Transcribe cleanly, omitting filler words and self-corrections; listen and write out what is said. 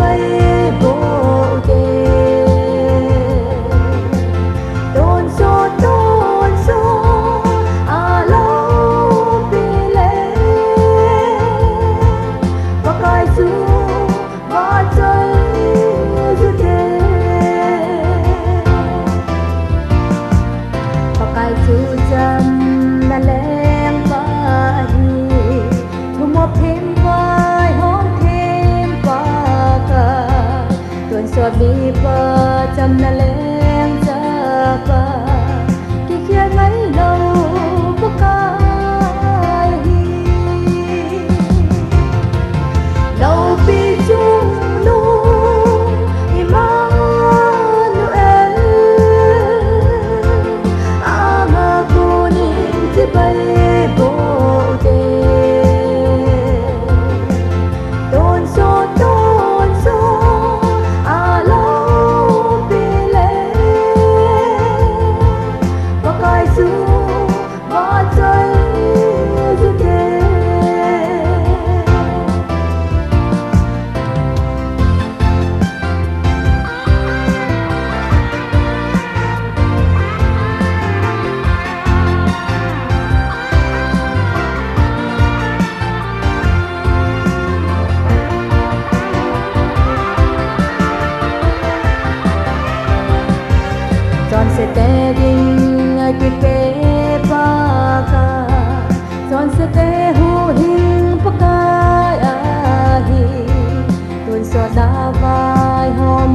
bay bộ đề đồn số à lâu bị lệ và cài chú và chơi như thế và cài chú chân là leng và hi thu một thêm vai hôn thêm và cả tuần xóa bị bờ chăm là leng ra và khi kia mấy lâu có cài lâu bị chung nu Emmanuel ama kuning chỉ bay bộ đề đồn số à lâu bị lệ và cài chú và chơi như thế John se te ding ai quy pe pa ka John se te hu hing pa ka a hi tuần so da vai hom